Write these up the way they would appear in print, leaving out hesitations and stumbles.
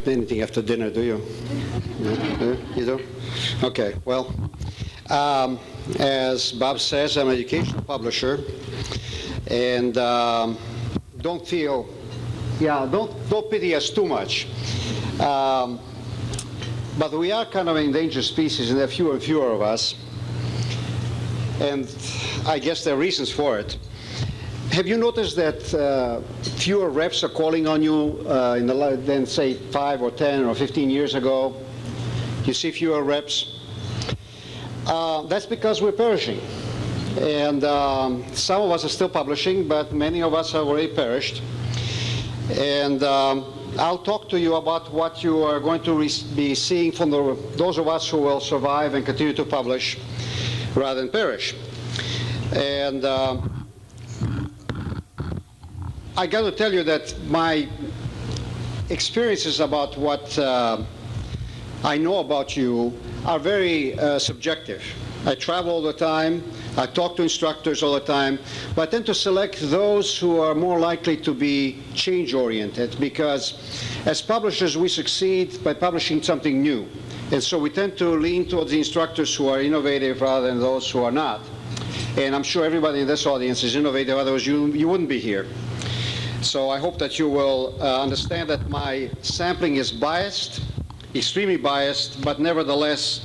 Anything after dinner, do you? Yeah, you do? Okay, well, as Bob says, I'm an educational publisher, and don't pity us too much. But we are kind of an endangered species, and there are fewer and fewer of us, and I guess there are reasons for it. Have you noticed that fewer reps are calling on you than, say, 5 or 10 or 15 years ago? You see fewer reps? That's because we're perishing. And some of us are still publishing, but many of us have already perished. And I'll talk to you about what you are going to be seeing from those of us who will survive and continue to publish rather than perish. And I got to tell you that my experiences about what I know about you are very subjective. I travel all the time, I talk to instructors all the time, but I tend to select those who are more likely to be change-oriented, because as publishers we succeed by publishing something new. And so we tend to lean towards the instructors who are innovative rather than those who are not. And I'm sure everybody in this audience is innovative, otherwise you wouldn't be here. So I hope that you will understand that my sampling is biased, extremely biased, but nevertheless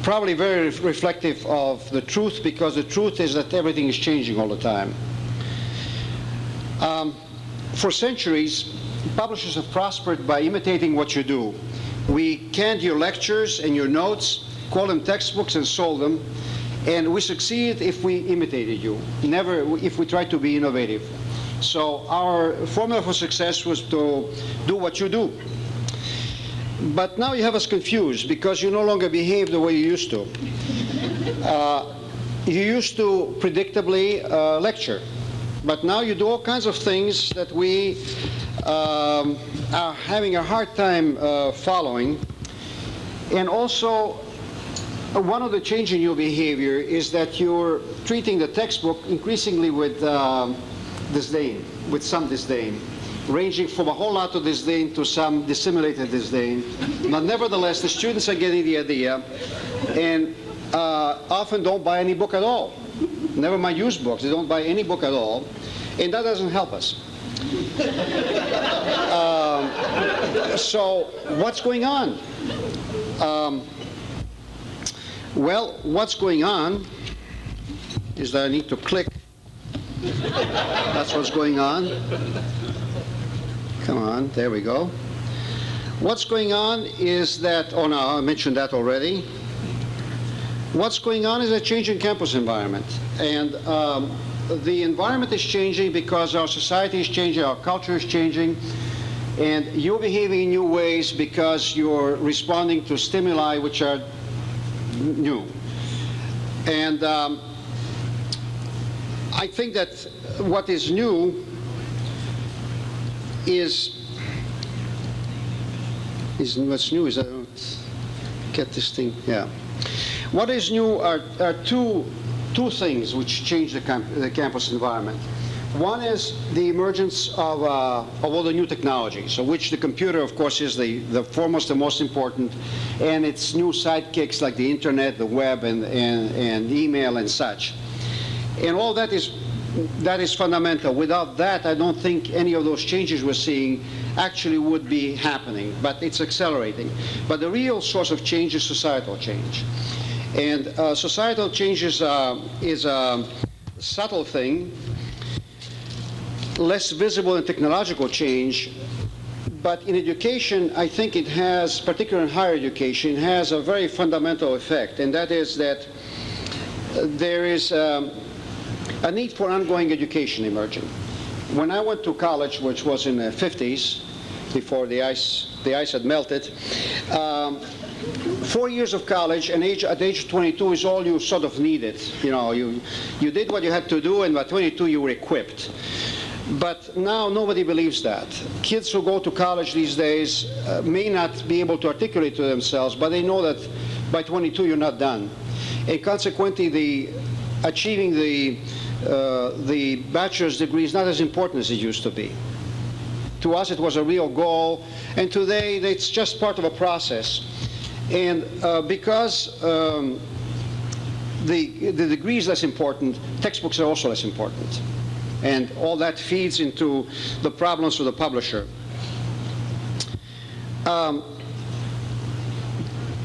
probably very reflective of the truth, because the truth is that everything is changing all the time. For centuries, publishers have prospered by imitating what you do. We canned your lectures and your notes, called them textbooks, and sold them, and we succeeded if we imitated you, never if we tried to be innovative. So our formula for success was to do what you do. But now you have us confused because you no longer behave the way you used to. You used to predictably lecture, but now you do all kinds of things that we are having a hard time following. And also, one of the changes in your behavior is that you're treating the textbook increasingly with disdain, with some disdain, ranging from a whole lot of disdain to some dissimulated disdain. But nevertheless, the students are getting the idea and often don't buy any book at all. Never mind used books, they don't buy any book at all, and that doesn't help us. So what's going on? Well, what's going on is that I need to click. That's what's going on. Come on, there we go. What's going on is that, oh no, I mentioned that already. What's going on is a change in campus environment. And the environment is changing because our society is changing, our culture is changing, and you're behaving in new ways because you're responding to stimuli which are new. And I think that what is new what's new is I don't get this thing. Yeah. What is new are two things which change the campus environment. One is the emergence of all the new technologies, of which the computer, of course, is the foremost and most important, and its new sidekicks like the internet, the web, and email and such. And all that is fundamental. Without that, I don't think any of those changes we're seeing actually would be happening, but it's accelerating. But the real source of change is societal change. And societal change is a subtle thing, less visible than technological change, but in education, I think it has, particularly in higher education, has a very fundamental effect, and that is that there is a need for ongoing education emerging. When I went to college, which was in the 50s, before the ice had melted, 4 years of college, and at the age of 22 is all you sort of needed. You know, you did what you had to do, and by 22 you were equipped. But now nobody believes that. Kids who go to college these days may not be able to articulate to themselves, but they know that by 22 you're not done. And consequently, achieving the bachelor's degree is not as important as it used to be. To us, it was a real goal, And today, it's just part of a process. And because the degree is less important, textbooks are also less important. And all that feeds into the problems for the publisher.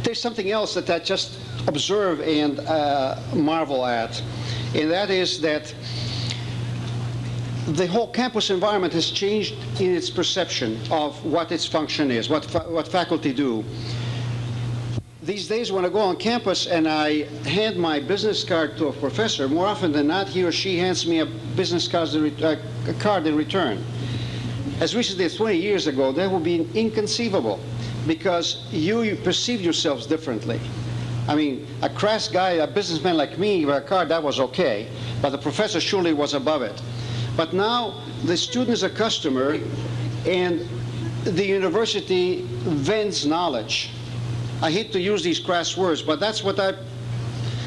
There's something else that I just observe and marvel at, and that is that the whole campus environment has changed in its perception of what its function is, what faculty do. These days, when I go on campus and I hand my business card to a professor, more often than not, he or she hands me a business card in return. As recently as 20 years ago, that would be inconceivable, because you perceive yourselves differently. I mean, a crass guy, a businessman like me, with a card, that was okay, but the professor surely was above it. But now, the student is a customer, and the university vends knowledge. I hate to use these crass words, but that's what I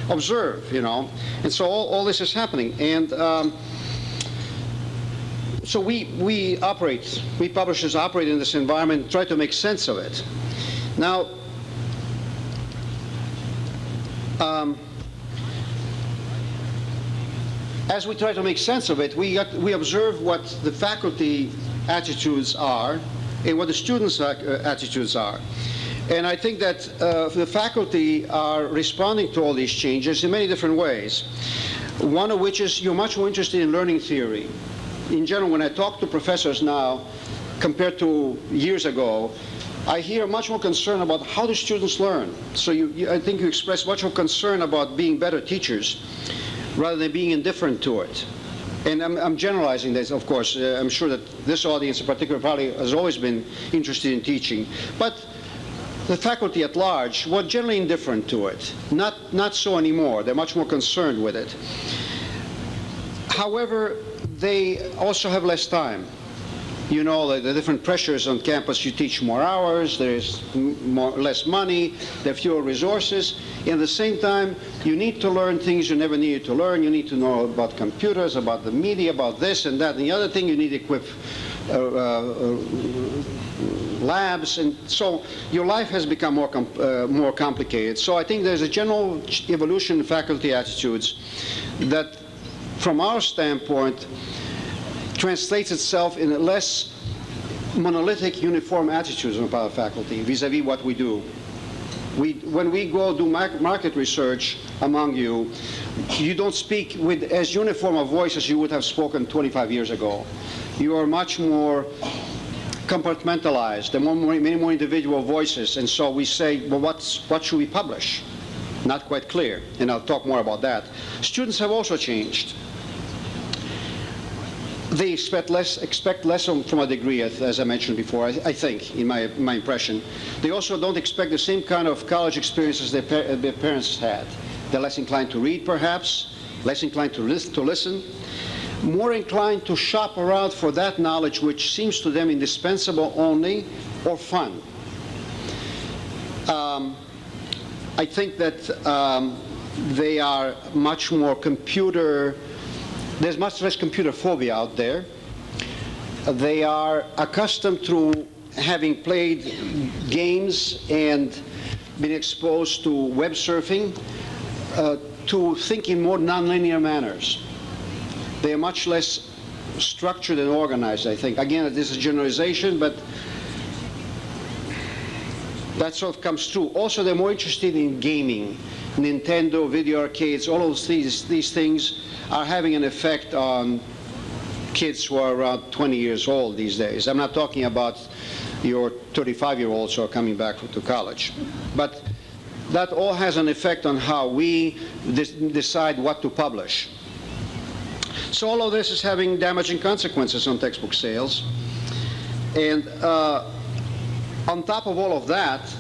observe, you know. And so all this is happening. And so we publishers operate in this environment and try to make sense of it. Now, as we try to make sense of it, we observe what the faculty attitudes are and what the students' attitudes are. And I think that the faculty are responding to all these changes in many different ways. One of which is you're much more interested in learning theory. In general, when I talk to professors now, compared to years ago, I hear much more concern about how do students learn. So I think you express much more concern about being better teachers rather than being indifferent to it. And I'm generalizing this, of course. I'm sure that this audience in particular probably has always been interested in teaching. But the faculty at large were generally indifferent to it. Not so anymore. They're much more concerned with it. However, they also have less time. You know, the different pressures on campus. You teach more hours, there's less money, there are fewer resources. And at the same time, you need to learn things you never needed to learn. You need to know about computers, about the media, about this and that. And the other thing, you need to equip labs. And so your life has become more complicated. So I think there's a general evolution in faculty attitudes that, from our standpoint, translates itself in a less monolithic, uniform attitudes on the part of faculty vis-a-vis what we do. When we go do market research among you, you don't speak with as uniform a voice as you would have spoken 25 years ago. You are much more compartmentalized. There are many more individual voices, and so we say, well, what should we publish? Not quite clear, and I'll talk more about that. Students have also changed. They expect less from a degree, as I mentioned before, I think, in my impression. They also don't expect the same kind of college experiences their parents had. They're less inclined to read, perhaps, less inclined to listen, more inclined to shop around for that knowledge which seems to them indispensable only or fun. I think that they are much more there's much less computer phobia out there. They are accustomed to having played games and been exposed to web surfing, to think in more nonlinear manners. They are much less structured and organized, I think. Again, this is a generalization, but that sort of comes true. Also, they're more interested in gaming. Nintendo, video arcades, all of these things are having an effect on kids who are around 20 years old these days. I'm not talking about your 35-year-olds who are coming back to college. But that all has an effect on how we decide what to publish. So all of this is having damaging consequences on textbook sales. And on top of all of that,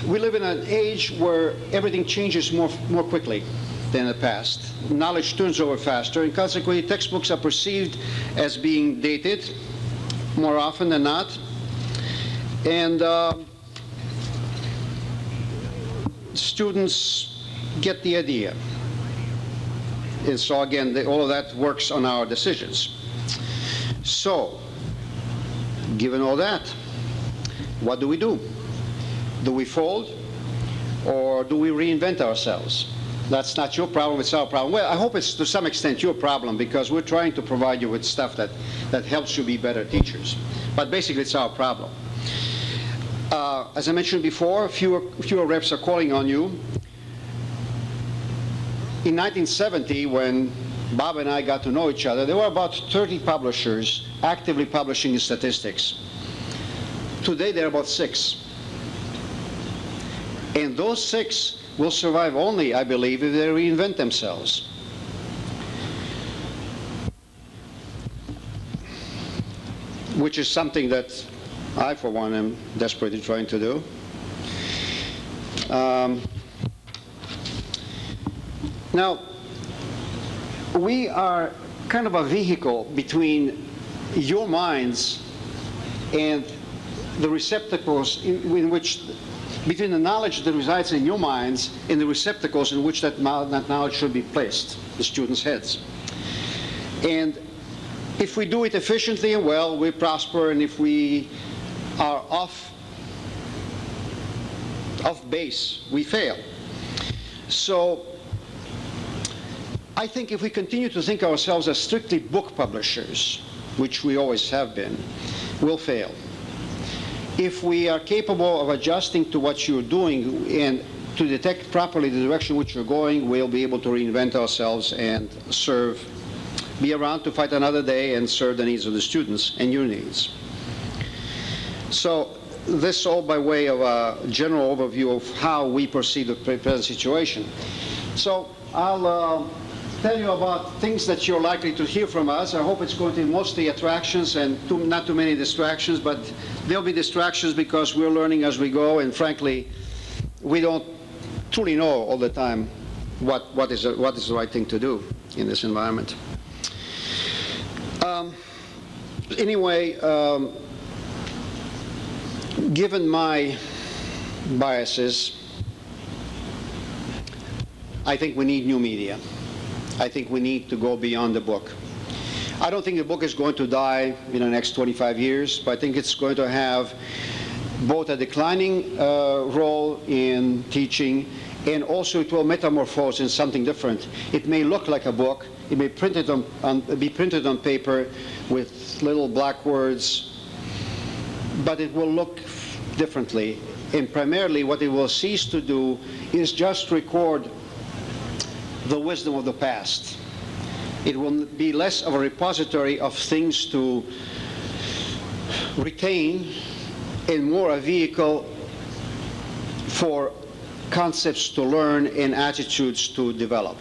we live in an age where everything changes more quickly than in the past. Knowledge turns over faster, and consequently textbooks are perceived as being dated more often than not. And students get the idea. And so again, all of that works on our decisions. So, given all that, what do we do? Do we fold, or do we reinvent ourselves? That's not your problem, it's our problem. Well, I hope it's to some extent your problem, because we're trying to provide you with stuff that helps you be better teachers. But basically, it's our problem. As I mentioned before, fewer reps are calling on you. In 1970, when Bob and I got to know each other, there were about 30 publishers actively publishing in statistics. Today, there are about 6. And those 6 will survive only, I believe, if they reinvent themselves. Which is something that I, for one, am desperately trying to do. Now, we are kind of a vehicle between your minds and the receptacles in which, between the knowledge that resides in your minds and the receptacles in which that knowledge should be placed, the students' heads. And if we do it efficiently and well, we prosper, and if we are off base, we fail. So I think if we continue to think ourselves as strictly book publishers, which we always have been, we'll fail. If we are capable of adjusting to what you're doing and to detect properly the direction in which you're going, we'll be able to reinvent ourselves and be around to fight another day and serve the needs of the students and your needs. So this all by way of a general overview of how we perceive the present situation. So I'll tell you about things that you're likely to hear from us. I hope it's going to be mostly attractions and not too many distractions, but there'll be distractions because we're learning as we go, and frankly, we don't truly know all the time what is the right thing to do in this environment. Anyway, given my biases, I think we need new media. I think we need to go beyond the book. I don't think the book is going to die in the next 25 years, but I think it's going to have both a declining role in teaching, and also it will metamorphose in something different. It may look like a book. It may be printed on paper with little black words, but it will look differently. And primarily what it will cease to do is just record the wisdom of the past. It will be less of a repository of things to retain and more a vehicle for concepts to learn and attitudes to develop.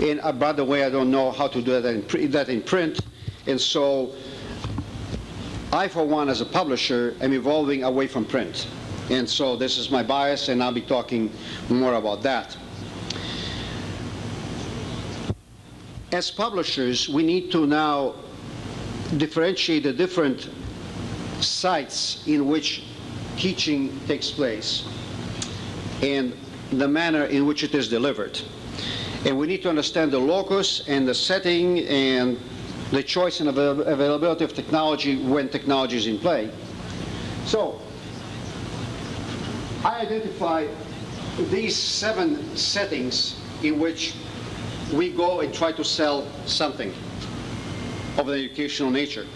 And by the way, I don't know how to do that in print, and so I, for one, as a publisher, am evolving away from print. And so this is my bias, and I'll be talking more about that. As publishers, we need to now differentiate the different sites in which teaching takes place and the manner in which it is delivered. And we need to understand the locus and the setting and the choice and availability of technology when technology is in play. So I identify these 7 settings in which we go and try to sell something of an educational nature.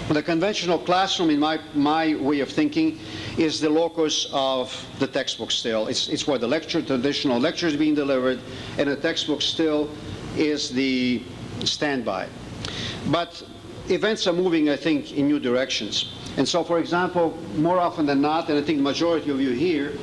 The conventional classroom, in my way of thinking, is the locus of the textbook still. It's where the traditional lecture is being delivered, and the textbook still is the standby. But events are moving, I think, in new directions. And so, for example, more often than not, and I think the majority of you here,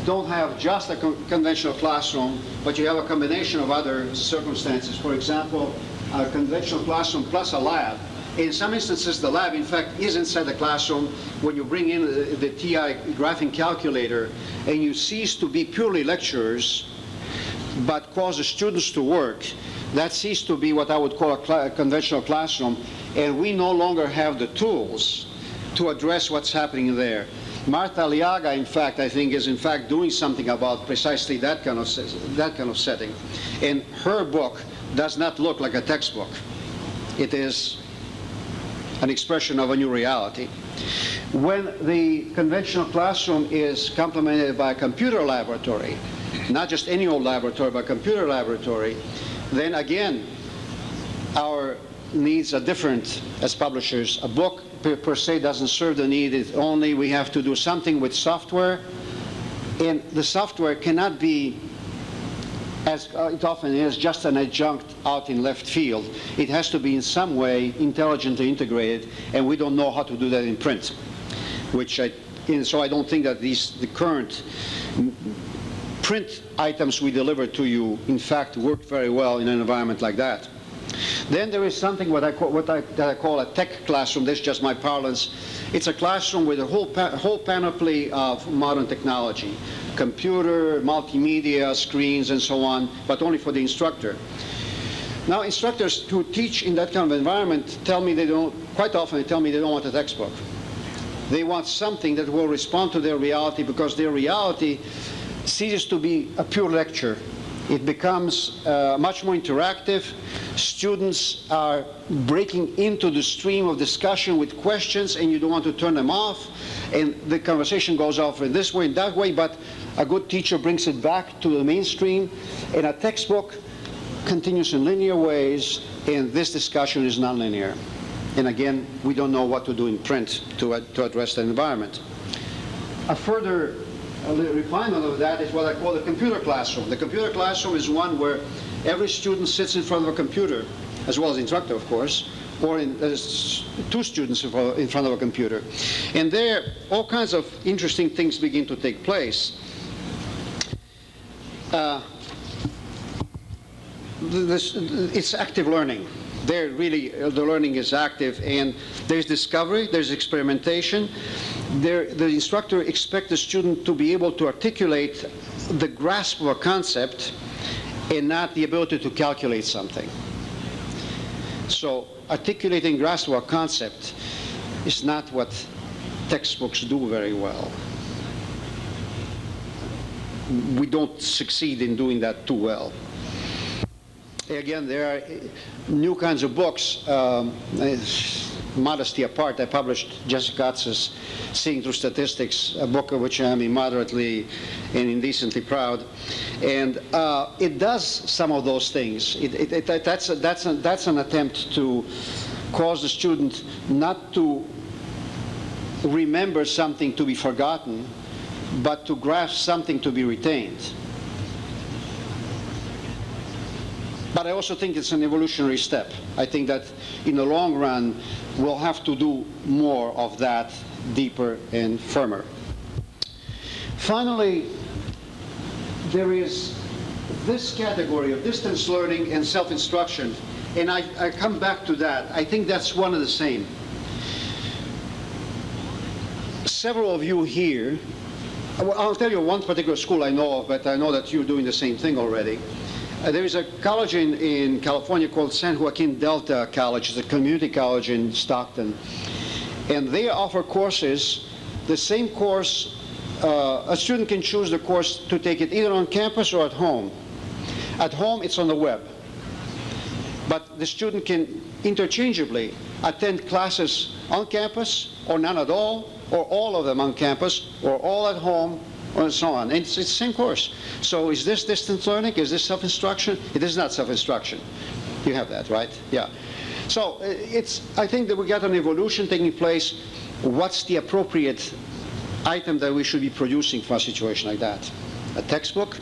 don't have just a conventional classroom, but you have a combination of other circumstances. For example, a conventional classroom plus a lab. In some instances, the lab, in fact, is inside the classroom when you bring in the TI graphing calculator and you cease to be purely lecturers, but cause the students to work. That ceased to be what I would call a conventional classroom, and we no longer have the tools to address what's happening there. Martha Aliaga, in fact, I think, is in fact doing something about precisely that kind of setting. And her book does not look like a textbook. It is an expression of a new reality. When the conventional classroom is complemented by a computer laboratory, not just any old laboratory, but a computer laboratory, then again, our needs are different as publishers. A book per se doesn't serve the need. It's only we have to do something with software, and the software cannot be, as it often is, just an adjunct out in left field. It has to be in some way intelligently integrated, and we don't know how to do that in print. So I don't think that the current print items we deliver to you, in fact, work very well in an environment like that. Then there is something that I call a tech classroom. That's just my parlance. It's a classroom with a whole panoply of modern technology, computer, multimedia, screens, and so on, but only for the instructor. Now, instructors who teach in that kind of environment quite often tell me they don't want a textbook. They want something that will respond to their reality, because their reality ceases to be a pure lecture. It becomes much more interactive. Students are breaking into the stream of discussion with questions, and you don't want to turn them off. And the conversation goes off in this way and that way, but a good teacher brings it back to the mainstream. And a textbook continues in linear ways, and this discussion is nonlinear. And again, we don't know what to do in print to address that environment. A further refinement of that is what I call the computer classroom. The computer classroom is one where every student sits in front of a computer, as well as the instructor, of course, or two students in front of a computer. And there, all kinds of interesting things begin to take place. It's active learning. There really, the learning is active, and there's discovery, there's experimentation. The instructor expects the student to be able to articulate the grasp of a concept and not the ability to calculate something. So articulating grasp of a concept is not what textbooks do very well. We don't succeed in doing that too well. Again, there are new kinds of books. Modesty apart, I published Jessica Katz's Seeing Through Statistics, a book of which I am immoderately and indecently proud. And it does some of those things. That's an attempt to cause the student not to remember something to be forgotten, but to grasp something to be retained. But I also think it's an evolutionary step. I think that in the long run, we'll have to do more of that, deeper and firmer. Finally, there is this category of distance learning and self-instruction, and I come back to that. I think that's one and the same. Several of you here, I'll tell you one particular school I know of, but I know that you're doing the same thing already. There is a college in California called San Joaquin Delta College. It's a community college in Stockton. And they offer courses, the same course, a student can choose the course to take it either on campus or at home. At home, it's on the web. But the student can interchangeably attend classes on campus, or none at all, or all of them on campus, or all at home, and so on. And it's the same course. So is this distance learning? Is this self-instruction? It is not self-instruction. You have that, right? Yeah. So I think that we got an evolution taking place. What's the appropriate item that we should be producing for a situation like that? A textbook?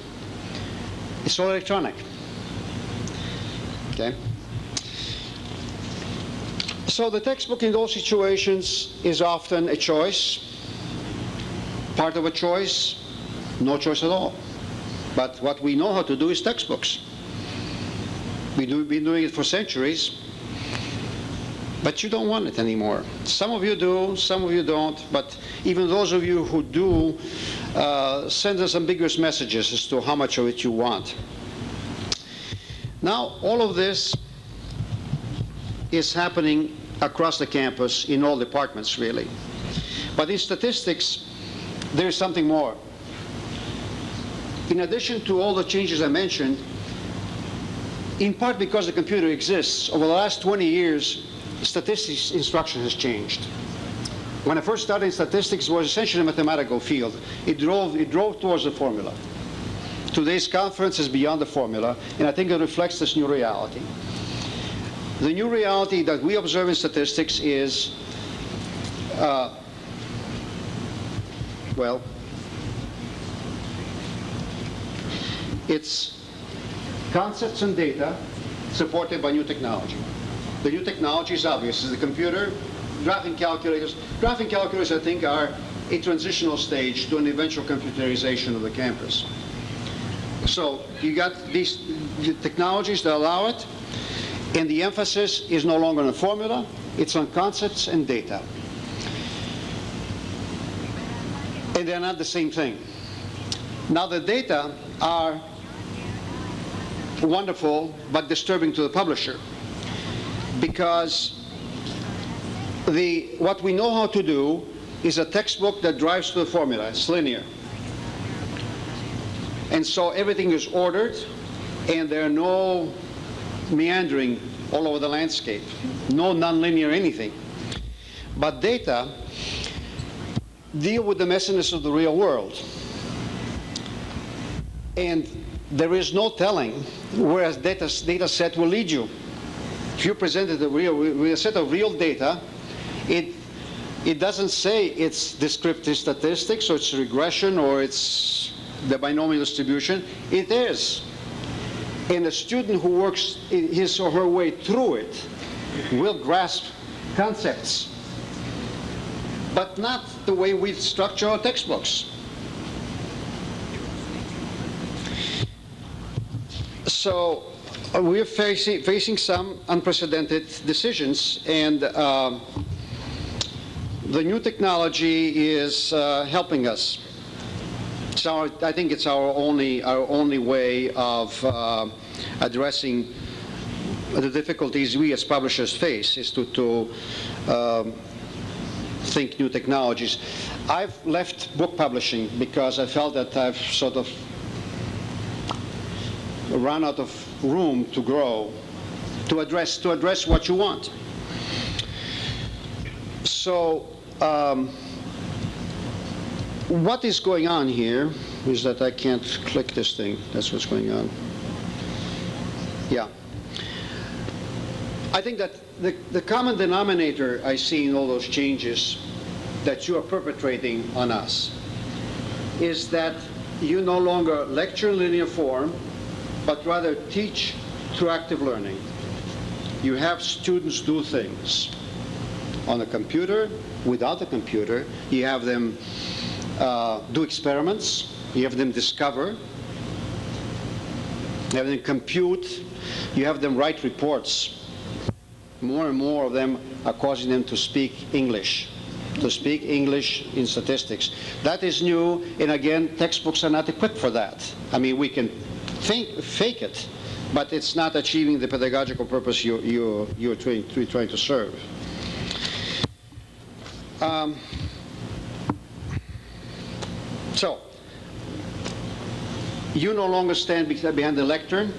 It's all electronic. Okay? So the textbook in those situations is often a choice. Part of a choice, no choice at all. But what we know how to do is textbooks. We've been doing it for centuries, but you don't want it anymore. Some of you do, some of you don't, but even those of you who do send us ambiguous messages as to how much of it you want. Now, all of this is happening across the campus in all departments, really. But in statistics, there is something more. In addition to all the changes I mentioned, in part because the computer exists, over the last 20 years, statistics instruction has changed. When I first started in statistics, it was essentially a mathematical field. It drove towards the formula. Today's conference is beyond the formula, and I think it reflects this new reality. The new reality that we observe in statistics is, well, it's concepts and data supported by new technology. The new technology is obvious. It's the computer, graphing calculators. Graphing calculators, I think, are a transitional stage to an eventual computerization of the campus. So you got these technologies that allow it, and the emphasis is no longer on a formula, it's on concepts and data. And they're not the same thing. Now the data are wonderful but disturbing to the publisher, because what we know how to do is a textbook that drives to the formula. It's linear. And so everything is ordered, and there are no meandering all over the landscape, no nonlinear anything. But data deal with the messiness of the real world. And there is no telling where a data set will lead you. If you presented with a set of real data, it doesn't say it's descriptive statistics, or it's regression, or it's the binomial distribution. It is. And a student who works his or her way through it will grasp concepts, but not the way we structure our textbooks. So we're facing some unprecedented decisions, and the new technology is helping us. So I think it's our only way of addressing the difficulties we as publishers face, is to think new technologies. I've left book publishing because I felt that I've sort of run out of room to grow, to address what you want. So what is going on here is that I can't click this thing. That's what's going on. Yeah. I think that the common denominator I see in all those changes that you are perpetrating on us is that you no longer lecture in linear form, but rather teach through active learning. You have students do things on the computer, without the computer. You have them do experiments. You have them discover. You have them compute. You have them write reports. More and more of them are causing them to speak English in statistics. That is new, and again, textbooks are not equipped for that. I mean, we can fake it, but it's not achieving the pedagogical purpose you're trying to serve. So, you no longer stand behind the lectern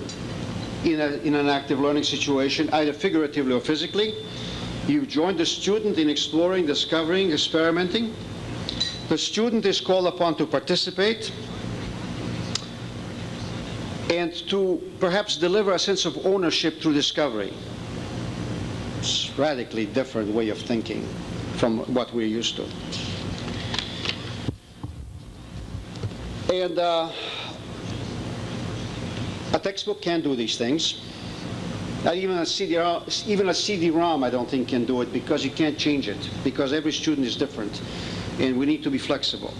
in an active learning situation, either figuratively or physically. You've joined the student in exploring, discovering, experimenting. The student is called upon to participate and to perhaps deliver a sense of ownership through discovery. It's a radically different way of thinking from what we're used to. And a textbook can't do these things. Even a CD-ROM, I don't think, can do it, because you can't change it, because every student is different, and we need to be flexible.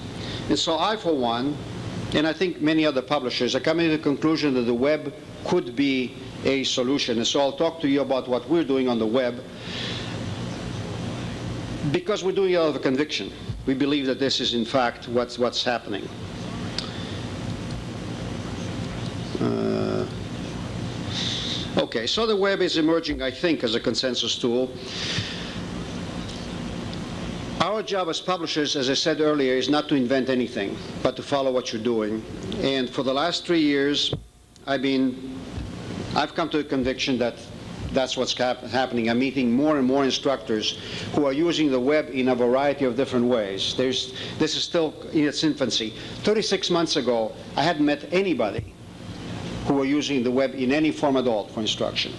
And so I, for one, and I think many other publishers, are coming to the conclusion that the web could be a solution. And so I'll talk to you about what we're doing on the web, because we're doing it out of a conviction. We believe that this is, in fact, what's happening. Okay, so the web is emerging, I think, as a consensus tool. Our job as publishers, as I said earlier, is not to invent anything, but to follow what you're doing. And for the last 3 years, I've come to the conviction that that's what's happening. I'm meeting more and more instructors who are using the web in a variety of different ways. This is still in its infancy. 36 months ago, I hadn't met anybody who were using the web in any form at all for instruction.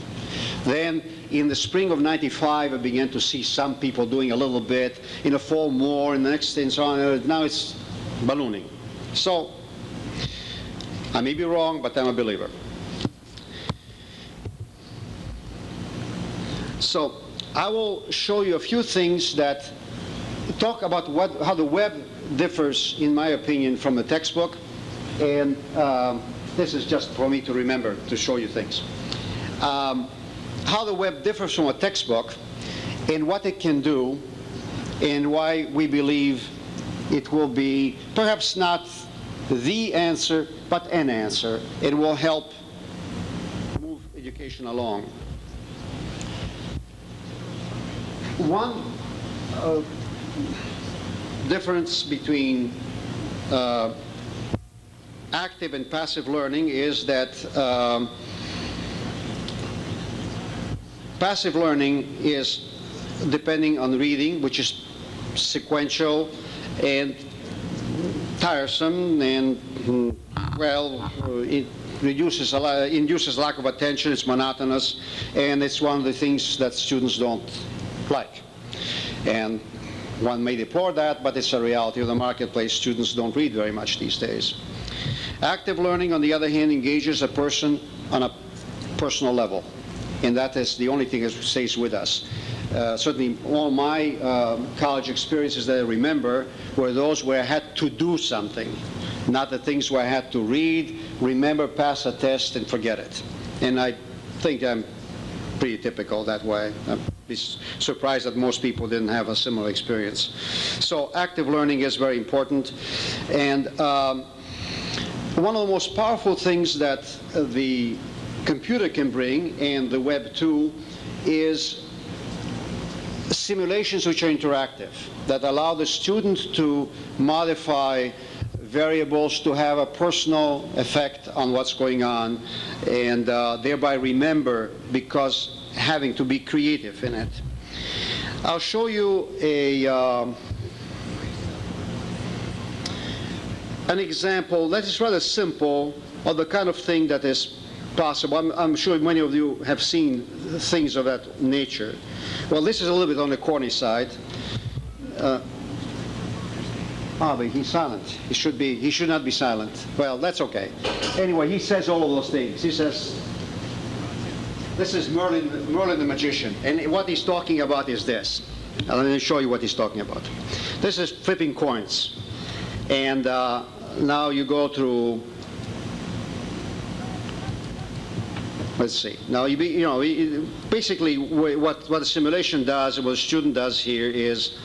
Then, in the spring of '95, I began to see some people doing a little bit. In the fall, more, and the next thing, so on. Now it's ballooning. So, I may be wrong, but I'm a believer. So, I will show you a few things that talk about how the web differs, in my opinion, from the textbook. And this is just for me to remember, to show you things. How the web differs from a textbook, and what it can do, and why we believe it will be perhaps not the answer, but an answer. It will help move education along. One difference between active and passive learning is that passive learning is depending on reading, which is sequential and tiresome, and well, it induces lack of attention. It's monotonous, and it's one of the things that students don't like. And one may deplore that, but it's a reality of the marketplace. Students don't read very much these days. Active learning, on the other hand, engages a person on a personal level, and that is the only thing that stays with us. Certainly all my college experiences that I remember were those where I had to do something, not the things where I had to read, remember, pass a test, and forget it. And I think I'm pretty typical that way. I'd be surprised that most people didn't have a similar experience. So active learning is very important. And one of the most powerful things that the computer can bring, and the web too, is simulations which are interactive, that allow the student to modify variables to have a personal effect on what's going on, and thereby remember, because having to be creative in it. I'll show you an example that is rather simple of the kind of thing that is possible. I'm sure many of you have seen things of that nature. Well, this is a little bit on the corny side. But he's silent. He should not be silent. Well, that's okay. Anyway, he says all of those things. He says, this is Merlin the magician, and what he's talking about is this. Let me show you what he's talking about. This is flipping coins, and now you go through. Let's see. Now, basically, what the simulation does, what the student does here is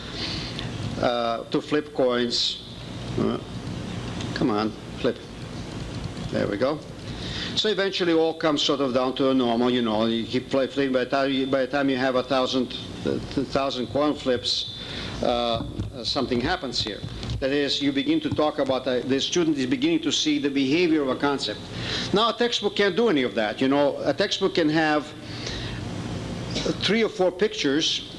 to flip coins. Come on, flip. There we go. So eventually, all comes sort of down to a normal. You keep flipping. By the time you have 1,000 coin flips, something happens here. That is, you begin to talk about the student is beginning to see the behavior of a concept. Now, a textbook can't do any of that. A textbook can have 3 or 4 pictures,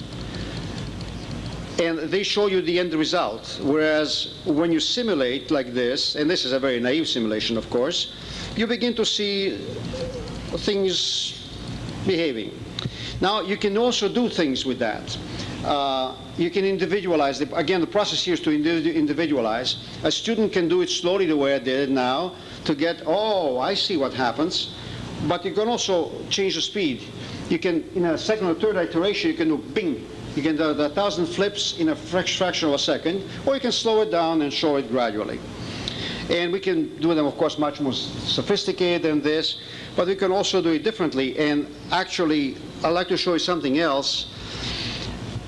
and they show you the end result. Whereas when you simulate like this, and this is a very naive simulation, of course, you begin to see things behaving. Now, you can also do things with that. You can individualize. Again, the process here is to individualize. A student can do it slowly the way I did it now to get, oh, I see what happens. But you can also change the speed. You can, in a second or third iteration, you can do bing. You can do 1,000 flips in a fraction of a second, or you can slow it down and show it gradually. And we can do them, of course, much more sophisticated than this, but we can also do it differently. And actually, I'd like to show you something else.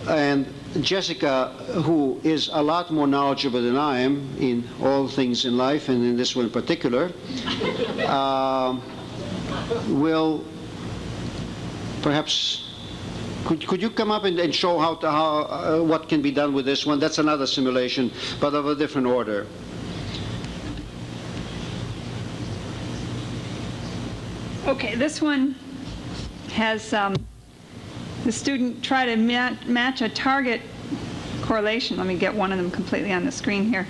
And Jessica, who is a lot more knowledgeable than I am in all things in life, and in this one in particular, will perhaps, could you come up and show what can be done with this one? That's another simulation, but of a different order. Okay, this one has the student try to match a target correlation. Let me get one of them completely on the screen here.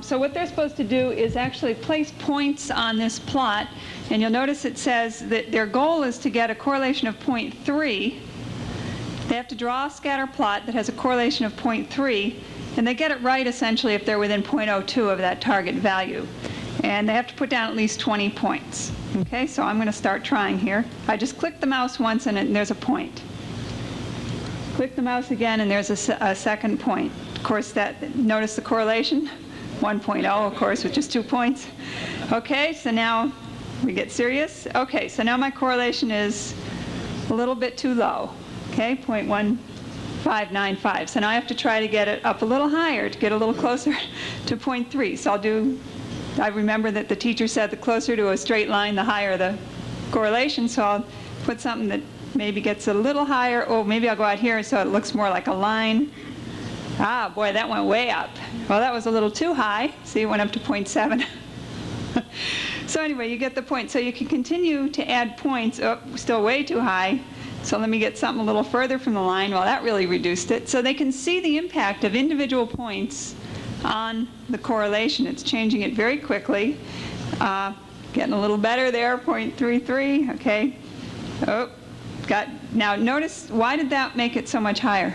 So what they're supposed to do is actually place points on this plot, and you'll notice it says that their goal is to get a correlation of 0.3. They have to draw a scatter plot that has a correlation of 0.3, and they get it right essentially if they're within 0.02 of that target value. And they have to put down at least 20 points. Okay, so I'm going to start trying here. I just click the mouse once and there's a point. Click the mouse again and there's a second point. Of course, notice the correlation? 1.0, of course, with just 2 points. Okay, so now we get serious. Okay, so now my correlation is a little bit too low. Okay, 0.1595. So now I have to try to get it up a little higher to get a little closer to 0.3. So I remember that the teacher said the closer to a straight line, the higher the correlation. So I'll put something that maybe gets a little higher. Oh, maybe I'll go out here so it looks more like a line. Ah, boy, that went way up. Well, that was a little too high. See, it went up to 0.7. So anyway, you get the point. So you can continue to add points. Oh, still way too high. So let me get something a little further from the line. Well, that really reduced it. So they can see the impact of individual points on the correlation. It's changing it very quickly. Getting a little better there, 0.33. Okay. Oh, now notice, why did that make it so much higher?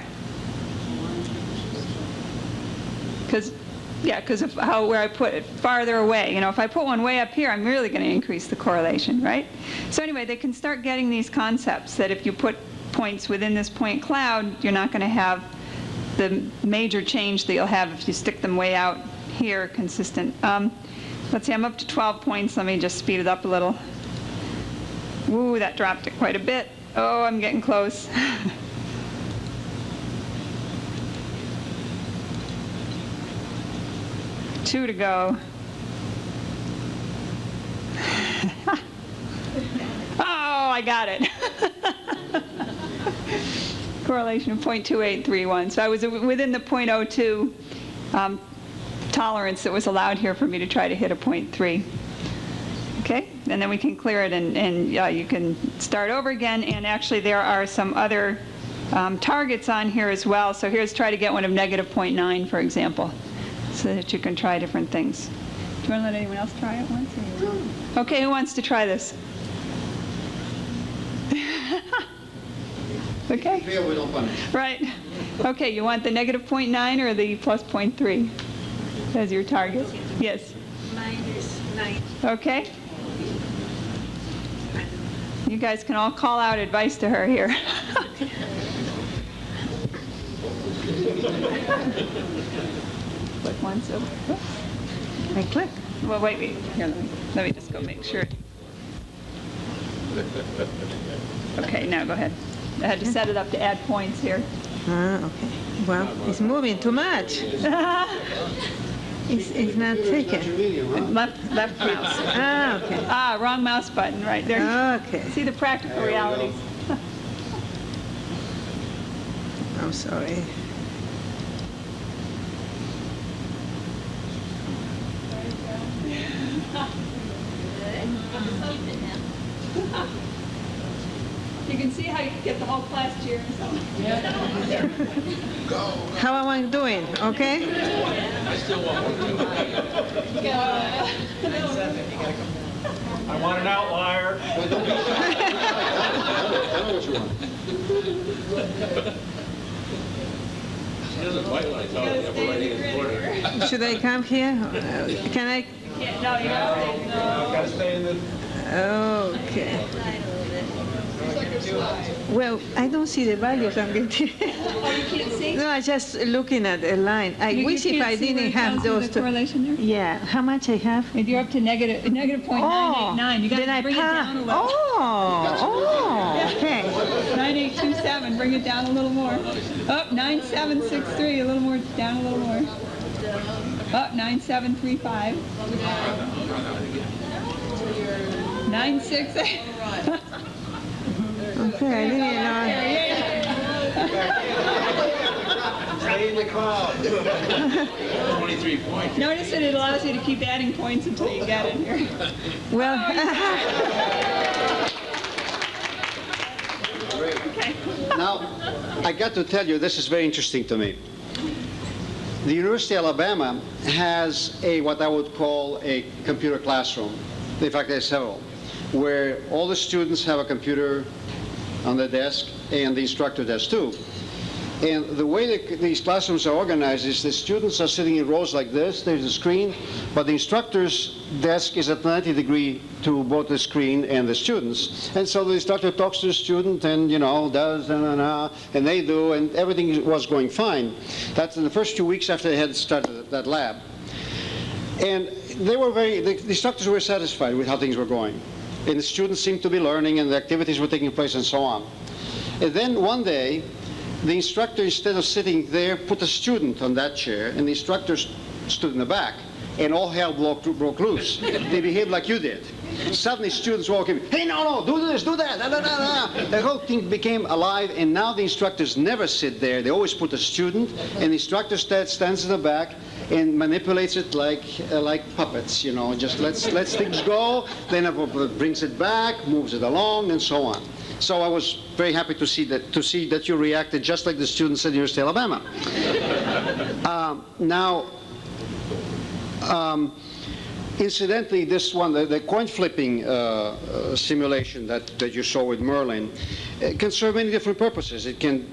Because of where I put it farther away. You know, if I put one way up here, I'm really going to increase the correlation, right? So anyway, they can start getting these concepts that if you put points within this point cloud, you're not going to have the major change that you'll have if you stick them way out here, consistent. Let's see, I'm up to 12 points. Let me just speed it up a little. Ooh, that dropped it quite a bit. Oh, I'm getting close. 2 to go. Oh, I got it. Correlation of 0.2831. So I was within the 0.02 tolerance that was allowed here for me to try to hit a 0.3. Okay, and then we can clear it, and you can start over again. And actually, there are some other targets on here as well. So here's try to get one of -0.9, for example, so that you can try different things. Do you want to let anyone else try it once? Okay, who wants to try this? Okay. We don't punish. Right. Okay, you want the -0.9 or the +0.3 as your target? Yes. -9. Okay. You guys can all call out advice to her here. Click once. I click. Well, wait. Here, let me just go make sure. Okay, now go ahead. I had to set it up to add points here. Okay. Well, it's moving too much. It's not taken. Left mouse. Okay. Wrong mouse button, right there. Okay. See the practical realities. I'm sorry. You can see how you can get the whole class cheering. How am I doing? Okay? I still want one too. I want an outlier. I know what you want. She doesn't bite when I tell her we're writing in order. Should I come here? Can I? No, you Gotta stay in the... Okay. Well, I don't see the values I'm getting. Oh, you can't see? No, I'm just looking at the line. I wish if I didn't have those the correlation there? Yeah. How much I have? If you're up to -0.989, you got to bring it down a little. Okay. 9827, bring it down a little more. Up, 9763, a little more, down a little more. Up, 9735. 968. Okay, I didn't know. Stay in the cloud. 23 points. Notice that it allows you to keep adding points until you get it here. Well, Now, I got to tell you, this is very interesting to me. The University of Alabama has what I would call a computer classroom. In fact, there's several, where all the students have a computer on their desk, and the instructor does too. And the way these classrooms are organized is the students are sitting in rows like this. There's a screen, but the instructor's desk is at 90 degrees to both the screen and the students. And so the instructor talks to the student and, does, and they do, and everything was going fine. That's in the first 2 weeks after they had started that lab. And the instructors were satisfied with how things were going. And the students seemed to be learning, and the activities were taking place, and so on. And then one day, the instructor, instead of sitting there, put a student on that chair, and the instructor stood in the back, and all hell broke loose. They behaved like you did. Suddenly, students walk in, hey, no, do this, do that, da, da, da, da. The whole thing became alive, and now the instructors never sit there. They always put a student, and the instructor stands in the back and manipulates it like puppets, just lets things go, then brings it back, moves it along, and so on. So I was very happy to see that you reacted just like the students at the University of Alabama. Incidentally, this one, the coin flipping simulation that you saw with Merlin, can serve many different purposes. It can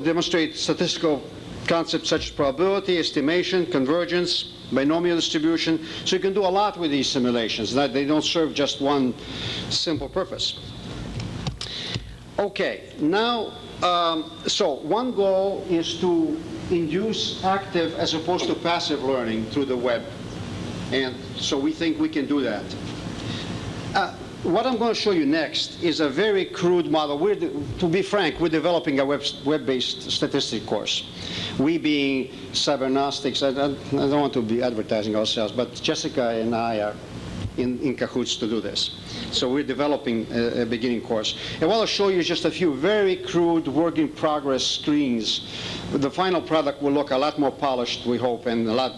demonstrate statistical concepts such as probability, estimation, convergence, binomial distribution. So you can do a lot with these simulations. They don't serve just one simple purpose. Okay, now, so one goal is to induce active as opposed to passive learning through the web. And so we think we can do that. What I'm going to show you next is a very crude model. To be frank, we're developing a web-based statistics course. We being Cybergnostics, I don't want to be advertising ourselves, but Jessica and I are in cahoots to do this. So we're developing a beginning course. And what I'll show you is just a few very crude work-in-progress screens. The final product will look a lot more polished, we hope, and a lot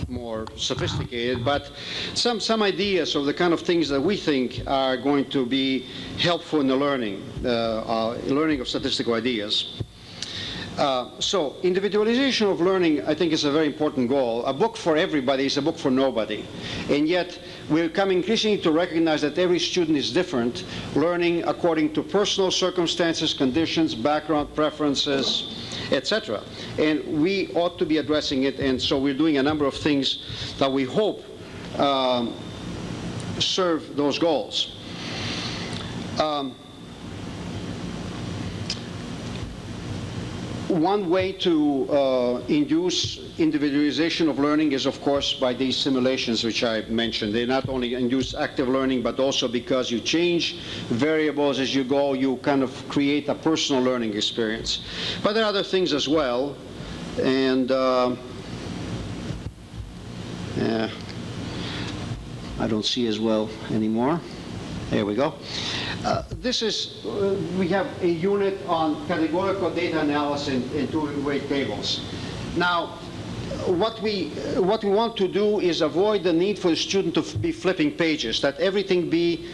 more sophisticated, but some ideas of the kind of things that we think are going to be helpful in the learning of statistical ideas. So individualization of learning, I think, is a very important goal. A book for everybody is a book for nobody. And yet, we're coming increasingly to recognize that every student is different, learning according to personal circumstances, conditions, background, preferences, etc. And we ought to be addressing it, and so we're doing a number of things that we hope serve those goals. One way to induce individualization of learning is, of course, by these simulations which I mentioned. They not only induce active learning, but also because you change variables as you go, you kind of create a personal learning experience. But there are other things as well, and I don't see as well anymore. There we go. We have a unit on categorical data analysis in two-way tables. Now, what we want to do is avoid the need for the student to be flipping pages, that everything be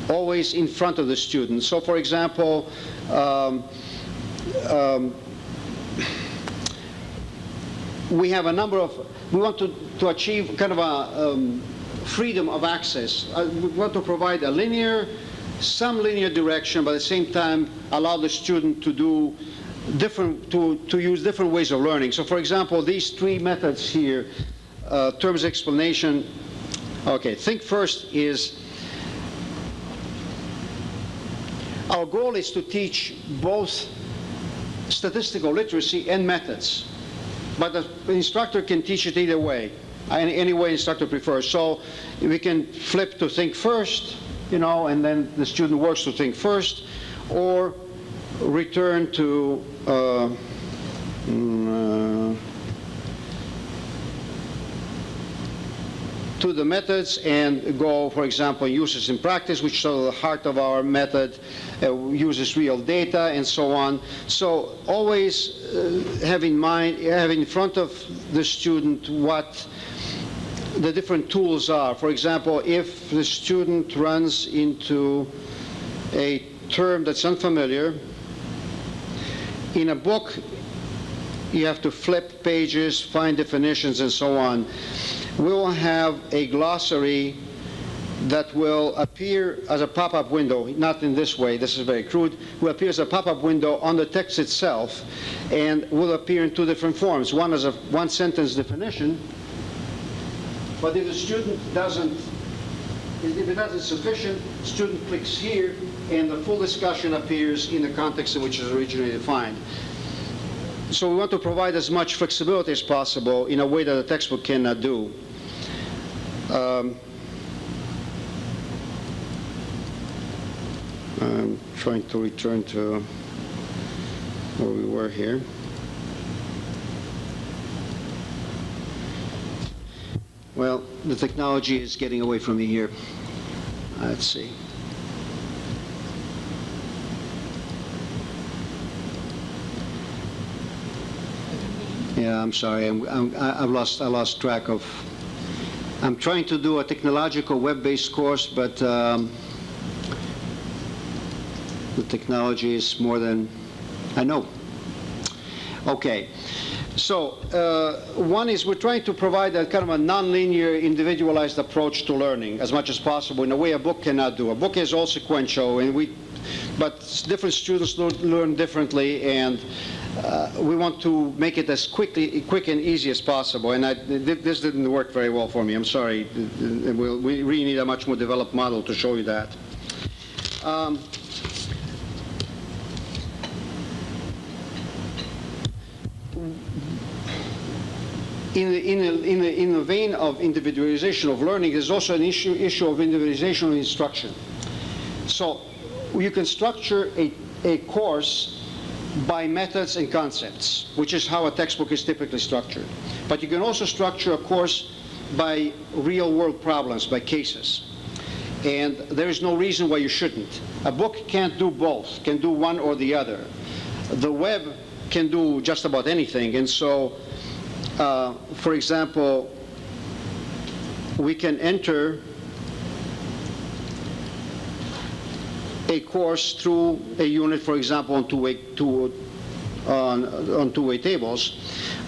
always in front of the student. So, for example, we have a number of, we want to achieve kind of a freedom of access. We want to provide some linear direction, but at the same time allow the student to do to use different ways of learning. So, for example, these three methods here, terms explanation. Okay, think first is, our goal is to teach both statistical literacy and methods, but the instructor can teach it either way, any way the instructor prefers. So we can flip to think first, and then the student works to think first, or return to the methods and go, for example, uses in practice, which is the heart of our method, uses real data, and so on. So always have in mind, have in front of the student what the different tools are. For example, if the student runs into a term that's unfamiliar, In a book, you have to flip pages, find definitions, and so on. We will have a glossary that will appear as a pop-up window, not in this way, this is very crude, will appear as a pop-up window on the text itself, and will appear in two different forms. One is a one-sentence definition, but if the student doesn't, if it isn't sufficient, student clicks here, and the full discussion appears in the context in which it was originally defined. So we want to provide as much flexibility as possible in a way that the textbook cannot do. I'm trying to return to where we were here. Well, the technology is getting away from me here. Let's see. Yeah, I'm sorry. I lost track of. I'm trying to do a technological web-based course, but the technology is more than I know. Okay. So one is we're trying to provide a kind of a non-linear, individualized approach to learning as much as possible in a way a book cannot do. A book is all sequential, but different students learn differently, and we want to make it as quick and easy as possible. And this didn't work very well for me. I'm sorry. We really need a much more developed model to show you that. In the vein of individualization of learning, there's also an issue of individualization of instruction. So you can structure a course by methods and concepts, which is how a textbook is typically structured. But you can also structure a course by real-world problems, by cases. And there is no reason why you shouldn't. A book can't do both, can do one or the other. The web can do just about anything, and so for example, we can enter a course through a unit, for example, on two-way tables.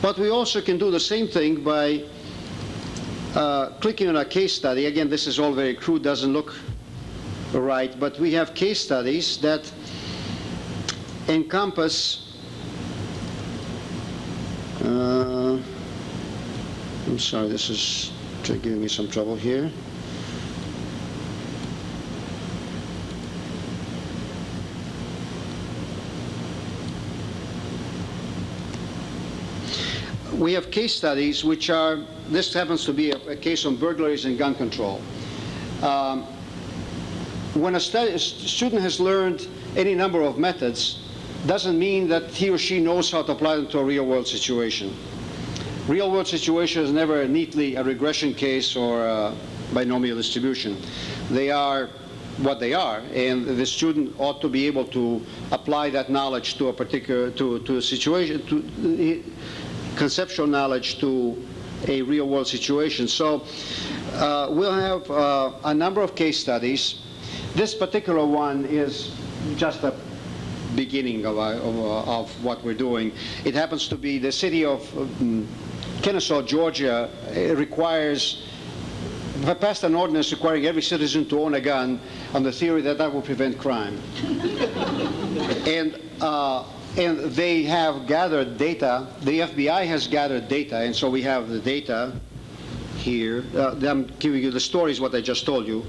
But we also can do the same thing by clicking on a case study. Again, this is all very crude, doesn't look right, but we have case studies that encompass I'm sorry, this is giving me some trouble here. We have case studies which are, this happens to be a case on burglaries and gun control. When a student has learned any number of methods, doesn't mean that he or she knows how to apply them to a real-world situation. Real-world situation is never neatly a regression case or a binomial distribution. They are what they are, and the student ought to be able to apply that knowledge to a particular, to a situation, to conceptual knowledge to a real-world situation. So we'll have a number of case studies. This particular one is just a beginning of what we're doing. It happens to be the city of Kennesaw, Georgia, passed an ordinance requiring every citizen to own a gun on the theory that that will prevent crime. And they have gathered data. The FBI has gathered data, and so we have the data here. I'm giving you the stories, what I just told you.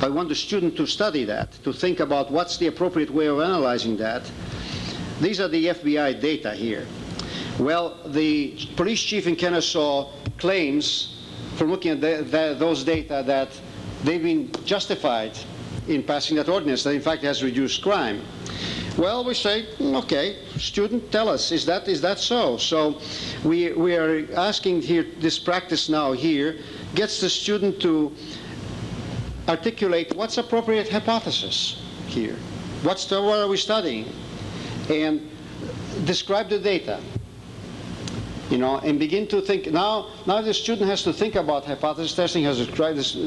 I want the student to study that, to think about what's the appropriate way of analyzing that. These are the FBI data here. Well, the police chief in Kennesaw claims, from looking at those data, that they've been justified in passing that ordinance, that in fact it has reduced crime. Well, we say, okay, student, tell us, is that so? So we are asking here, this practice now here gets the student to articulate what's appropriate hypothesis here. What are we studying? And describe the data. And begin to think. Now the student has to think about hypothesis testing, has to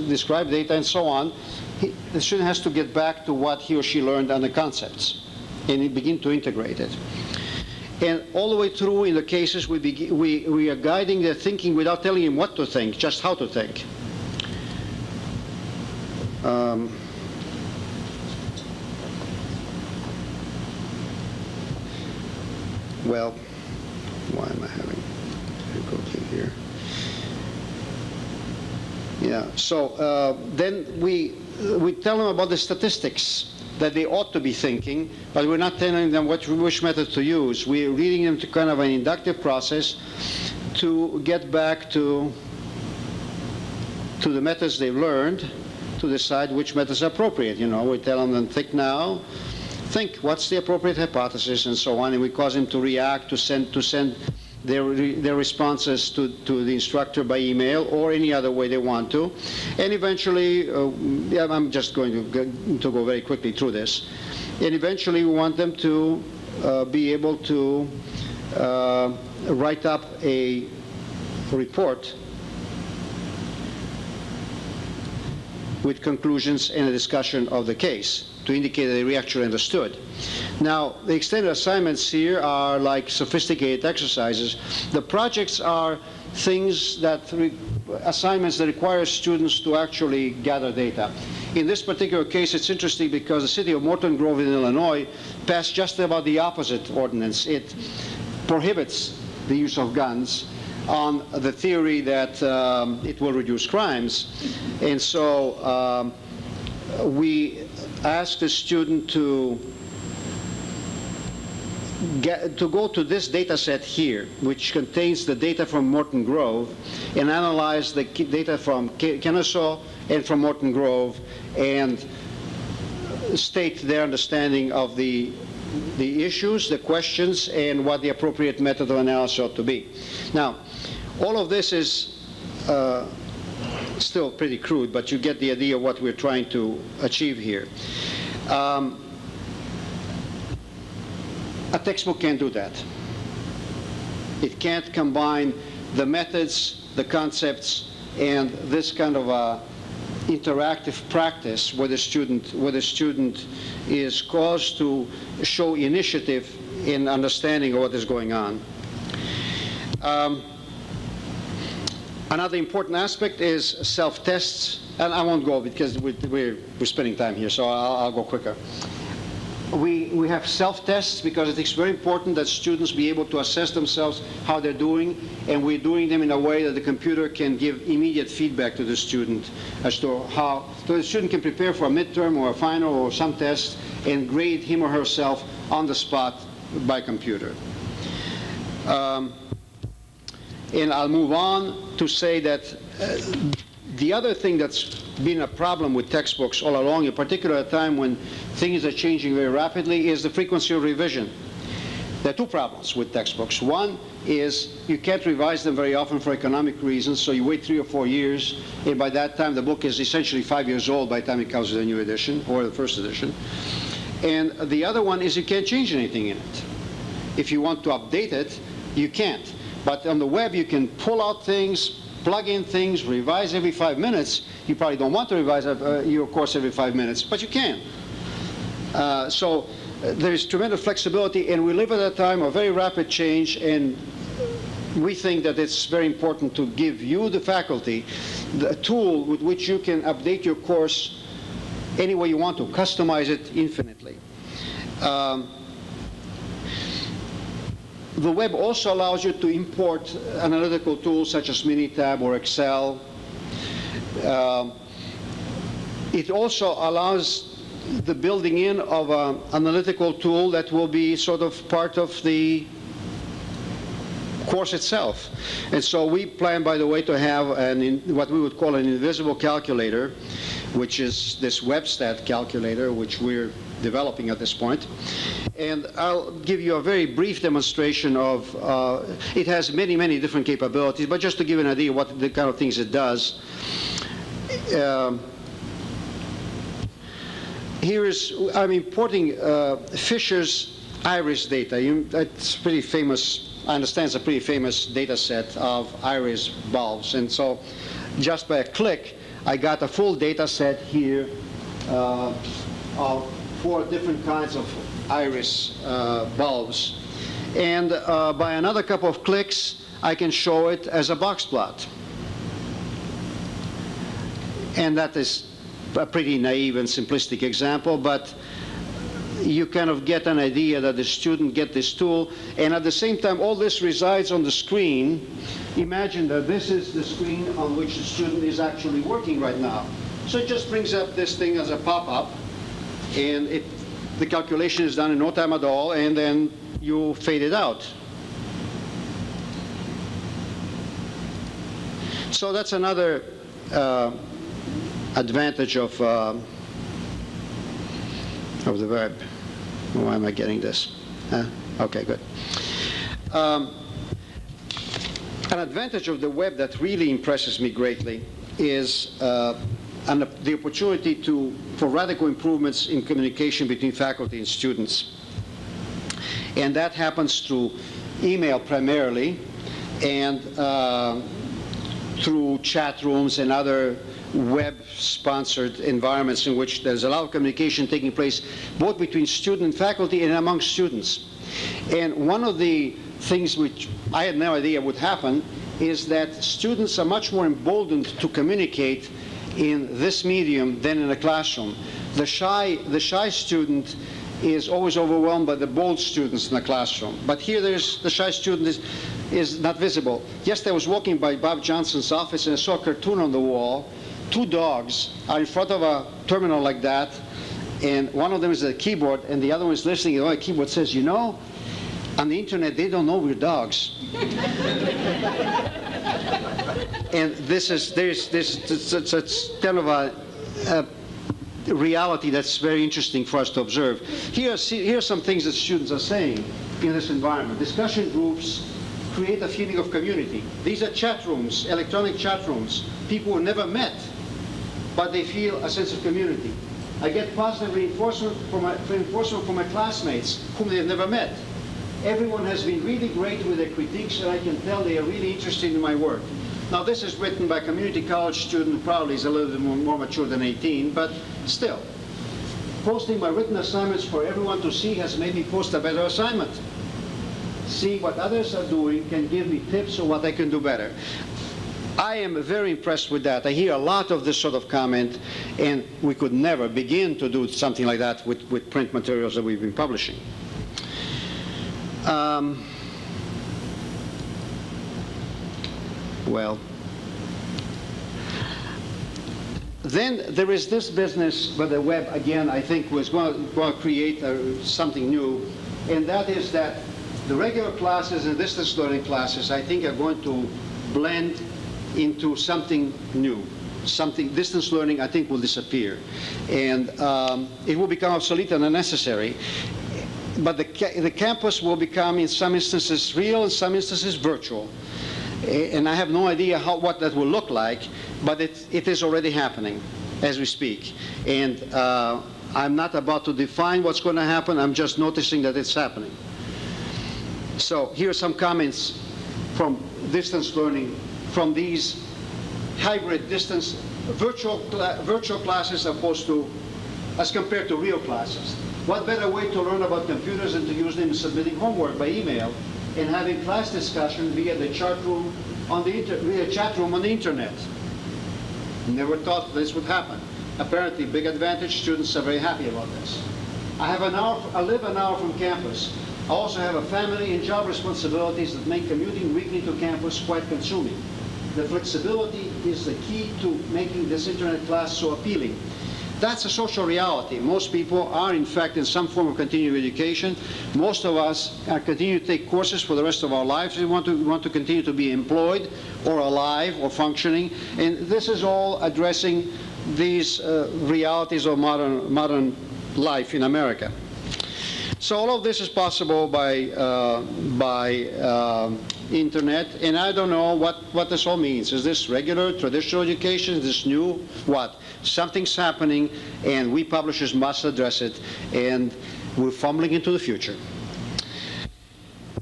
describe data, and so on. The student has to get back to what he or she learned on the concepts, and begin to integrate it. And all the way through in the cases, we are guiding their thinking without telling them what to think, just how to think. Well, why am I having difficulty here? Yeah, so then we tell them about the statistics that they ought to be thinking, but we're not telling them which method to use. We're leading them to kind of an inductive process to get back to the methods they've learned, to decide which methods are appropriate. You know, we tell them, think now, think what's the appropriate hypothesis, and so on, and we cause them to react, to send their responses to the instructor by email or any other way they want to. And eventually, yeah, I'm just going to go very quickly through this. And eventually we want them to be able to write up a report with conclusions and a discussion of the case to indicate that they actually understood. Now, the extended assignments here are like sophisticated exercises. The projects are things assignments that require students to actually gather data. In this particular case, it's interesting because the city of Morton Grove in Illinois passed just about the opposite ordinance. It prohibits the use of guns on the theory that it will reduce crimes. And so we asked the student to go to this data set here, which contains the data from Morton Grove, and analyze the data from Kennesaw and from Morton Grove, and state their understanding of the issues, the questions, and what the appropriate method of analysis ought to be. Now, all of this is still pretty crude, but you get the idea of what we're trying to achieve here. A textbook can't do that. It can't combine the methods, the concepts, and this kind of interactive practice where the student is caused to show initiative in understanding of what is going on. Another important aspect is self-tests, and I won't go because we're spending time here, so I'll go quicker. We have self-tests because it is very important that students be able to assess themselves, how they're doing, and we're doing them in a way that the computer can give immediate feedback to the student as to how, so the student can prepare for a midterm or a final or some test and grade him or herself on the spot by computer. And I'll move on to say that the other thing that's been a problem with textbooks all along, in particular at a time when things are changing very rapidly, is the frequency of revision. There are two problems with textbooks. One is you can't revise them very often for economic reasons, so you wait 3 or 4 years, and by that time the book is essentially 5 years old by the time it comes to the new edition or the first edition. And the other one is you can't change anything in it. If you want to update it, you can't. But on the web, you can pull out things, plug in things, revise every 5 minutes. You probably don't want to revise your course every 5 minutes, but you can. So there's tremendous flexibility, and we live at a time of very rapid change, and we think that it's very important to give you, the faculty, the tool with which you can update your course any way you want to, customize it infinitely. The web also allows you to import analytical tools such as Minitab or Excel. It also allows the building in of an analytical tool that will be sort of part of the course itself. And so we plan, by the way, to have what we would call an invisible calculator, which is this WebStat calculator, which we're developing at this point. And I'll give you a very brief demonstration of, it has many, many different capabilities, but just to give an idea what the kind of things it does. I'm importing Fisher's iris data. It's pretty famous, I understand it's a pretty famous data set of iris bulbs. And so just by a click, I got a full data set here of 4 different kinds of iris bulbs. And by another couple of clicks, I can show it as a box plot. And that is a pretty naive and simplistic example, but you kind of get an idea that the student get this tool, and at the same time all this resides on the screen. Imagine that this is the screen on which the student is actually working right now. So it just brings up this thing as a pop-up, and the calculation is done in no time at all, and then you fade it out. So that's another advantage of the web. Why am I getting this? Okay, good. An advantage of the web that really impresses me greatly is the opportunity for radical improvements in communication between faculty and students. And that happens through email primarily, and through chat rooms and other web-sponsored environments in which there's a lot of communication taking place both between student and faculty and among students. And one of the things which I had no idea would happen is that students are much more emboldened to communicate in this medium than in a classroom. The shy student is always overwhelmed by the bold students in the classroom. But here the shy student is not visible. Yesterday I was walking by Bob Johnson's office and I saw a cartoon on the wall. Two dogs are in front of a terminal like that, and one of them is at a keyboard and the other one is listening, and the keyboard says, you know, on the internet they don't know we're dogs. And there's kind of a reality that's very interesting for us to observe. Here are some things that students are saying in this environment. Discussion groups create a feeling of community. These are chat rooms, electronic chat rooms. People who never met, but they feel a sense of community. I get positive reinforcement from my classmates whom they've never met. Everyone has been really great with their critiques, and I can tell they are really interested in my work. Now, this is written by a community college student who probably is a little bit more mature than 18, but still. Posting my written assignments for everyone to see has made me post a better assignment. See what others are doing can give me tips on what I can do better. I am very impressed with that. I hear a lot of this sort of comment, and we could never begin to do something like that with print materials that we've been publishing. Well, then there is this business where the web, again, I think was going to create something new, and that is that the regular classes and distance learning classes, I think, are going to blend into something new. Distance learning, I think, will disappear, and it will become obsolete and unnecessary. But the campus will become, in some instances, real, in some instances, virtual. And I have no idea what that will look like, but it is already happening as we speak. And I'm not about to define what's going to happen. I'm just noticing that it's happening. So here are some comments from distance learning from these hybrid distance virtual classes as compared to real classes. What better way to learn about computers than to use them in submitting homework by email and having class discussion via the chat room on the internet? Never thought this would happen. Apparently, big advantage. Students are very happy about this. I live an hour from campus. I also have a family and job responsibilities that make commuting weekly to campus quite consuming. The flexibility is the key to making this internet class so appealing. That's a social reality. Most people are, in fact, in some form of continuing education. Most of us continue to take courses for the rest of our lives. We want to continue to be employed or alive or functioning. And this is all addressing these realities of modern life in America. So all of this is possible by internet, and I don't know what this all means. Is this regular, traditional education? Is this new? What? Something's happening, and we publishers must address it, and we're fumbling into the future.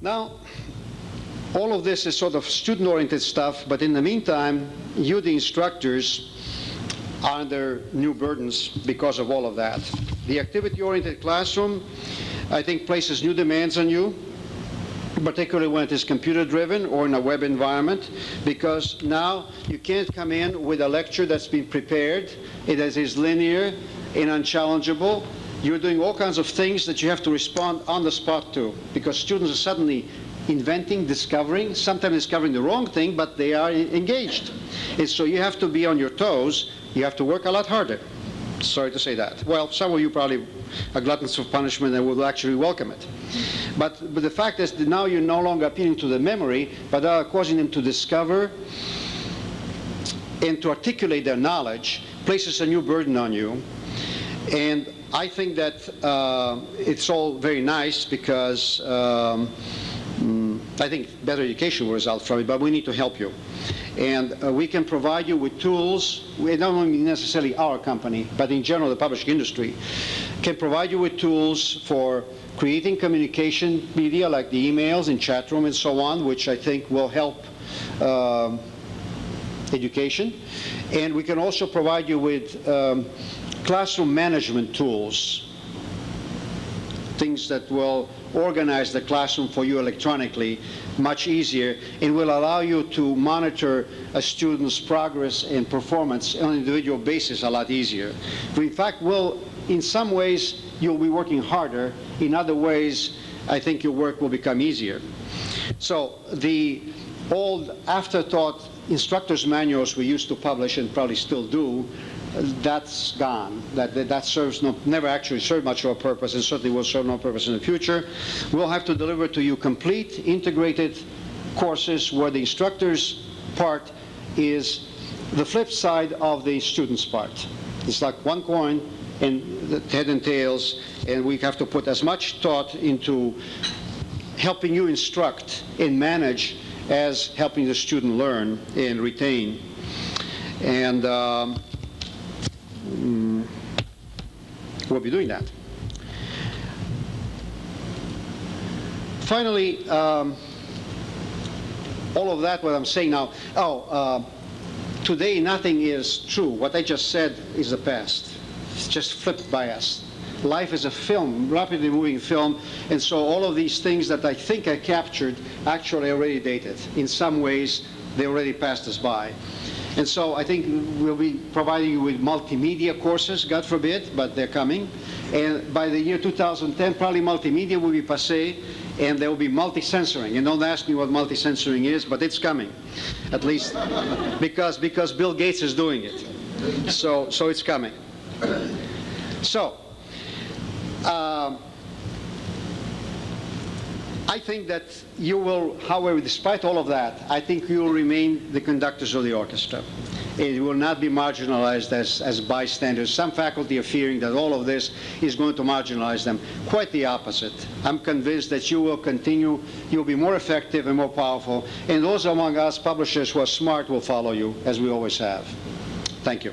Now, all of this is sort of student-oriented stuff, but in the meantime, you, the instructors, are under new burdens because of all of that. The activity-oriented classroom, I think, places new demands on you. particularly when it is computer-driven or in a web environment, because now you can't come in with a lecture that's been prepared, it is linear and unchallengeable. You're doing all kinds of things that you have to respond on the spot to, because students are suddenly inventing, discovering, sometimes discovering the wrong thing, but they are engaged. And so you have to be on your toes. You have to work a lot harder. Sorry to say that. Well, some of you probably are gluttons for punishment and will actually welcome it. But the fact is that now you're no longer appealing to the memory, but are causing them to discover and to articulate their knowledge, places a new burden on you. And I think that it's all very nice because I think better education will result from it, but we need to help you. And we can provide you with tools. We don't only necessarily our company, but in general the publishing industry can provide you with tools for creating communication media like the emails and chat room and so on, which I think will help education. And we can also provide you with classroom management tools, things that will organize the classroom for you electronically much easier and will allow you to monitor a student's progress and performance on an individual basis a lot easier. In fact, in some ways you'll be working harder. In other ways, I think your work will become easier. So the old afterthought instructor's manuals we used to publish and probably still do, that's gone. That serves never actually served much of a purpose, and certainly will serve no purpose in the future. We'll have to deliver to you complete, integrated courses where the instructor's part is the flip side of the student's part. It's like one coin and the head and tails, and we have to put as much thought into helping you instruct and manage as helping the student learn and retain. And we'll be doing that. Finally, all of that, what I'm saying now, today nothing is true. What I just said is the past. It's just flipped by us. Life is a film, rapidly moving film, and so all of these things that I think I captured actually already dated. In some ways, they already passed us by. And so I think we'll be providing you with multimedia courses, God forbid, but they're coming. And by the year 2010, probably multimedia will be passé, and there will be multi-censoring. And don't ask me what multi-censoring is, but it's coming, at least because Bill Gates is doing it. So it's coming. So I think that you will, however, despite all of that, I think you will remain the conductors of the orchestra. It will not be marginalized as bystanders. Some faculty are fearing that all of this is going to marginalize them. Quite the opposite. I'm convinced that you will continue, you'll be more effective and more powerful, and those among us publishers who are smart will follow you, as we always have. Thank you.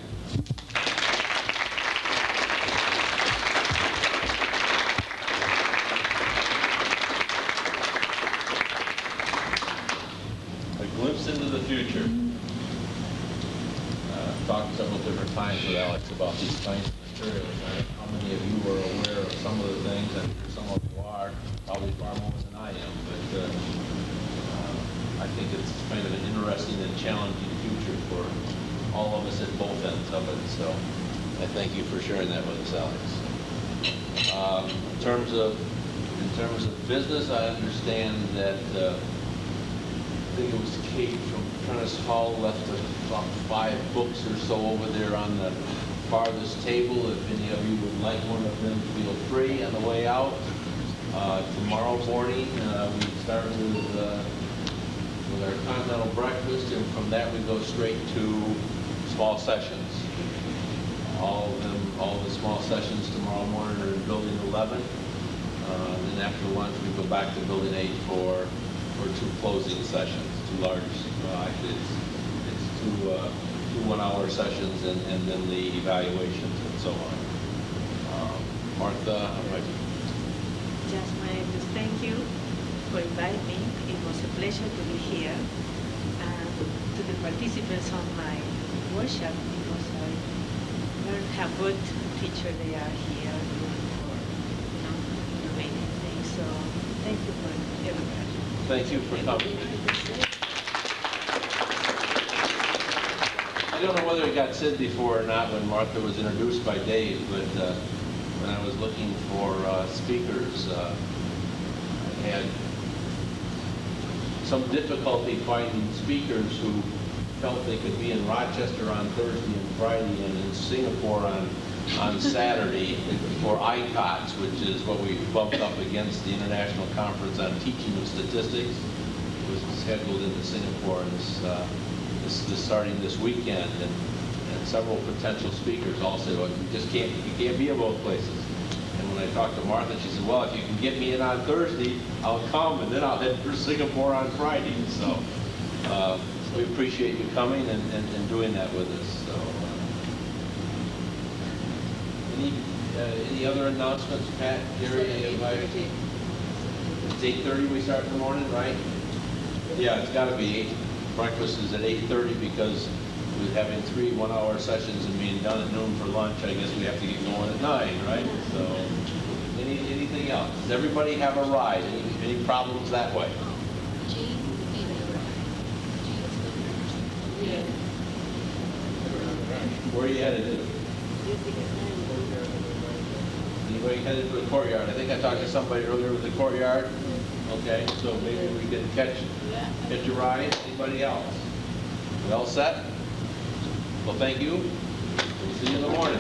Talked several different times with Alex about these kinds of materials. How many of you are aware of some of the things, and some of you are, probably far more than I am, but I think it's kind of an interesting and challenging future for all of us at both ends of it, so I thank you for sharing that with us, Alex. In terms of business, I understand that I think it was Kate from Prentice Hall left about 5 books or so over there on the farthest table. If any of you would like one of them, feel free on the way out. Tomorrow morning, we start with our continental breakfast, and from that we go straight to small sessions. All the small sessions tomorrow morning are in Building 11. Then after lunch, we go back to Building 8 for 2 closing sessions, 2 large, actually it's 2 one-hour sessions and then the evaluations and so on. Martha, how about you? Just wanted to thank you for inviting me. It was a pleasure to be here. And to the participants on my workshop, because I learned how good teacher they are here for innovative things. So thank you for everybody. thank you for coming. I don't know whether it got said before or not when Martha was introduced by Dave, but when I was looking for speakers, I had some difficulty finding speakers who felt they could be in Rochester on Thursday and Friday and in Singapore on Saturday for ICOTS, which is what we bumped up against the International Conference on Teaching of Statistics. It was scheduled into Singapore this starting this weekend, and several potential speakers all said, well, you can't be in both places. And when I talked to Martha, she said, well, if you can get me in on Thursday, I'll come, and then I'll head for Singapore on Friday. So we appreciate you coming and doing that with us. So, any other announcements, Pat, Gary? It's 8:30 we start in the morning, right? Yeah, it's got to be 8. Breakfast is at 8:30 because we're having 3 one-hour sessions and being done at noon for lunch. I guess we have to get going at 9, right? So, anything else? Does everybody have a ride? Any problems that way? Where are you headed to? Anybody headed for the courtyard? I think I talked to somebody earlier with the courtyard. Okay, so maybe we can catch a ride. Anybody else? We all set? Well, thank you. We'll see you in the morning.